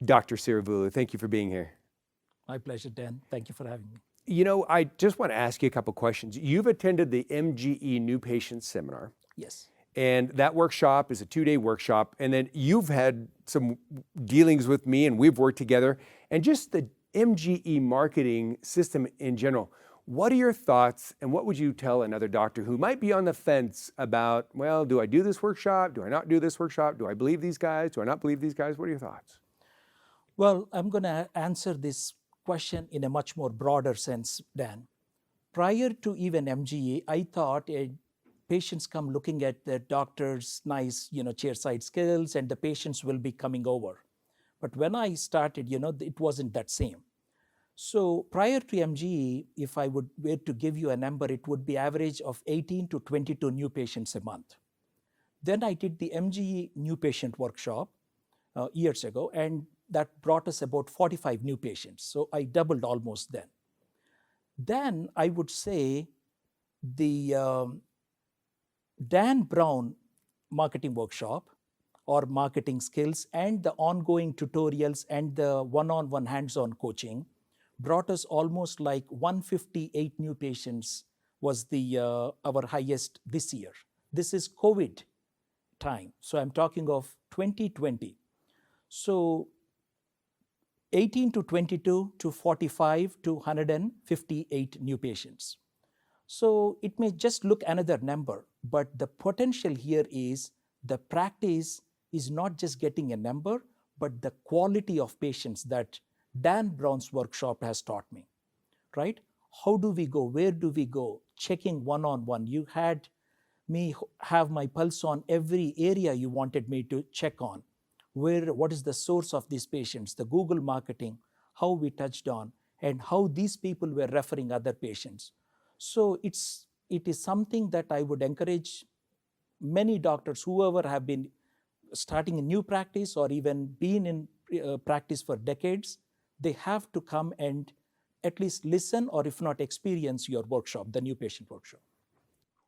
Dr. Siravulu, thank you for being here. My pleasure, Dan. Thank you for having me. You know, I just want to ask you a couple questions. You've attended the MGE New Patient Seminar, Yes. and that workshop is a 2-day workshop. And then you've had some dealings with me, and we've worked together. And just the MGE marketing system in general, what are your thoughts, and what would you tell another doctor who might be on the fence about, well, do I do this workshop? Do I not do this workshop? Do I believe these guys? Do I not believe these guys? What are your thoughts? Well, I'm going to answer this question in a much more broader sense, Dan. Prior to even MGE, I thought patients come looking at the doctor's nice, chairside skills, and the patients will be coming over. But when I started, it wasn't that same. So prior to MGE, if I were to give you a number, it would be average of 18 to 22 new patients a month. Then I did the MGE new patient workshop years ago, and that brought us about 45 new patients. So I doubled almost then. Then I would say the Dan Brown marketing workshop or marketing skills and the ongoing tutorials and the one-on-one hands-on coaching brought us almost like 158 new patients was the our highest this year. This is COVID time. So I'm talking of 2020. So 18 to 22 to 45 to 158 new patients. So it may just look another number, but the potential here is the practice is not just getting a number, but the quality of patients that Dan Brown's workshop has taught me, right? How do we go? Where do we go? Checking one-on-one. You had me have my pulse on every area you wanted me to check on. What is the source of these patients, the Google marketing, how we touched on, and how these people were referring other patients. So it is something that I would encourage many doctors, whoever have been starting a new practice or even been in practice for decades, they have to come and at least listen or if not experience your workshop, the new patient workshop.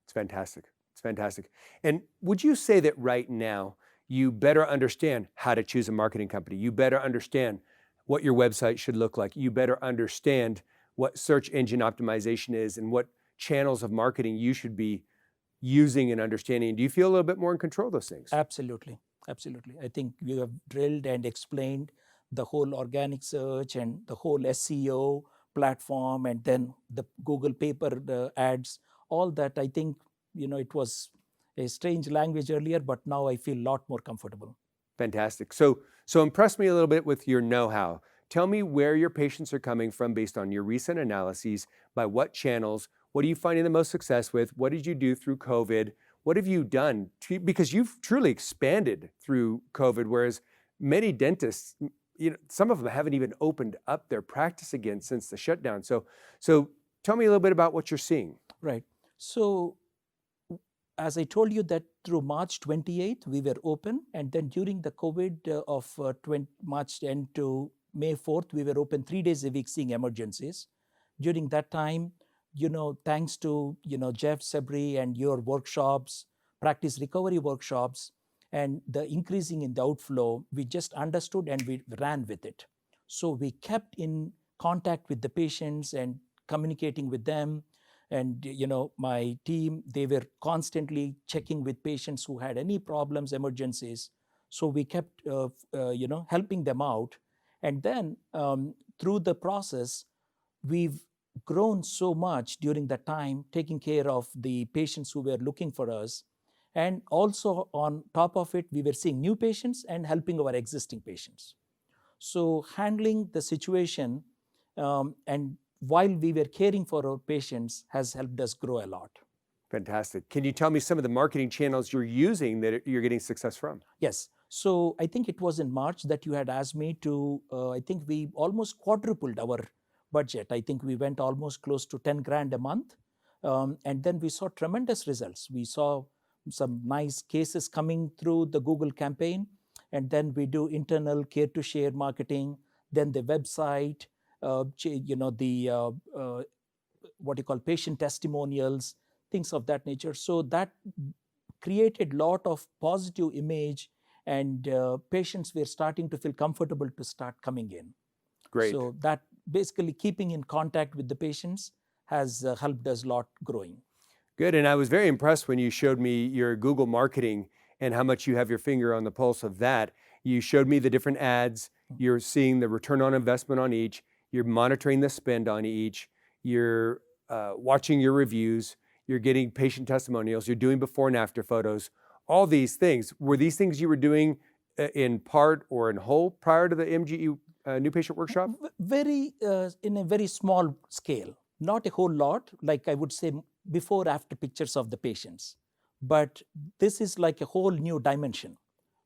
It's fantastic. It's fantastic. And would you say that right now, you better understand how to choose a marketing company? You better understand what your website should look like. You better understand what search engine optimization is and what channels of marketing you should be using and understanding. Do you feel a little bit more in control of those things? Absolutely. Absolutely. I think you have drilled and explained the whole organic search and the whole SEO platform and then the Google paper ads, all that. I think, it was a strange language earlier, but now I feel a lot more comfortable. Fantastic. So impress me a little bit with your know-how. Tell me where your patients are coming from based on your recent analyses, by what channels, what are you finding the most success with? What did you do through COVID? What have you done? Because you've truly expanded through COVID, whereas many dentists, some of them haven't even opened up their practice again since the shutdown. So tell me a little bit about what you're seeing. Right. So as I told you that through March 28th, we were open. And then during the COVID of March 10 to May 4th, we were open 3 days a week seeing emergencies. During that time, thanks to, Jeff Sabri and your workshops, practice recovery workshops, and the increasing in the outflow, we just understood and we ran with it. So we kept in contact with the patients and communicating with them. And, my team, they were constantly checking with patients who had any problems, emergencies. So we kept, helping them out. And then through the process, we've grown so much during that time, taking care of the patients who were looking for us. And also on top of it, we were seeing new patients and helping our existing patients. So handling the situation and while we were caring for our patients has helped us grow a lot. Fantastic. Can you tell me some of the marketing channels you're using that you're getting success from? Yes. So I think it was in March that you had asked me to, I think we almost quadrupled our budget. I think we went almost close to 10 grand a month. And then we saw tremendous results. We saw some nice cases coming through the Google campaign. And then we do internal care to share marketing, then the website, what you call patient testimonials, things of that nature. So that created a lot of positive image and patients were starting to feel comfortable to start coming in. Great. So that basically keeping in contact with the patients has helped us a lot growing. Good. And I was very impressed when you showed me your Google marketing and how much you have your finger on the pulse of that. You showed me the different ads. You're seeing the return on investment on each. You're monitoring the spend on each. You're watching your reviews. You're getting patient testimonials. You're doing before and after photos. All these things. Were these things you were doing in part or in whole prior to the MGE New Patient Workshop? In a very small scale. Not a whole lot, like I would say before after pictures of the patients. But this is like a whole new dimension.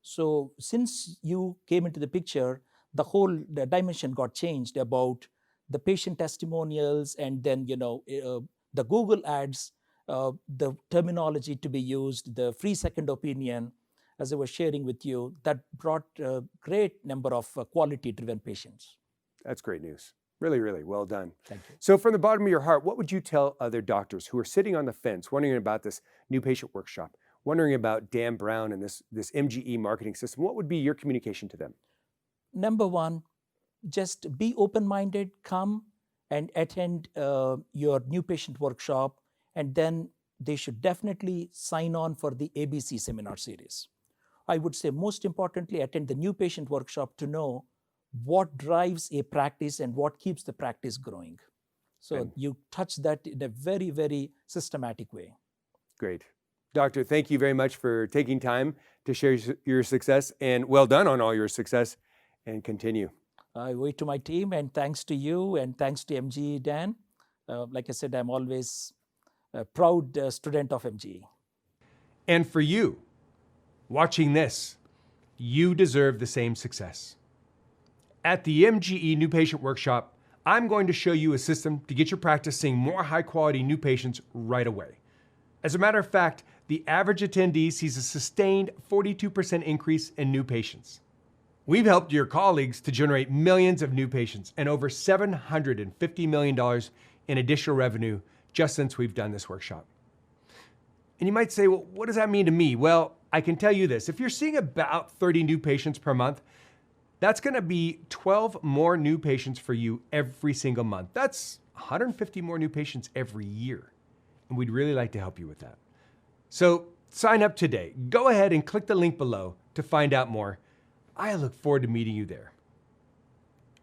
So since you came into the picture, the dimension got changed about the patient testimonials, and then the Google ads, the terminology to be used, the free second opinion, as I was sharing with you, that brought a great number of quality-driven patients. That's great news. Really, really well done. Thank you. So from the bottom of your heart, what would you tell other doctors who are sitting on the fence, wondering about this New Patient Workshop, wondering about Dan Brown and this MGE marketing system? What would be your communication to them? Number one, just be open-minded, come and attend your New Patient Workshop, and then they should definitely sign on for the ABC seminar series. I would say most importantly, attend the New Patient Workshop to know what drives a practice and what keeps the practice growing. So you touch that in a very, very systematic way. Great. Doctor, thank you very much for taking time to share your success, and well done on all your success, and continue. I owe it to my team, and thanks to you, and thanks to MGE, Dan. Like I said, I'm always a proud student of MGE. And for you, watching this, you deserve the same success. At the MGE New Patient Workshop, I'm going to show you a system to get your practice seeing more high-quality new patients right away. As a matter of fact, the average attendee sees a sustained 42% increase in new patients. We've helped your colleagues to generate millions of new patients and over $750 million in additional revenue just since we've done this workshop. And you might say, well, what does that mean to me? Well, I can tell you this. If you're seeing about 30 new patients per month, that's going to be 12 more new patients for you every single month. That's 150 more new patients every year. And we'd really like to help you with that. So sign up today. Go ahead and click the link below to find out more. I look forward to meeting you there.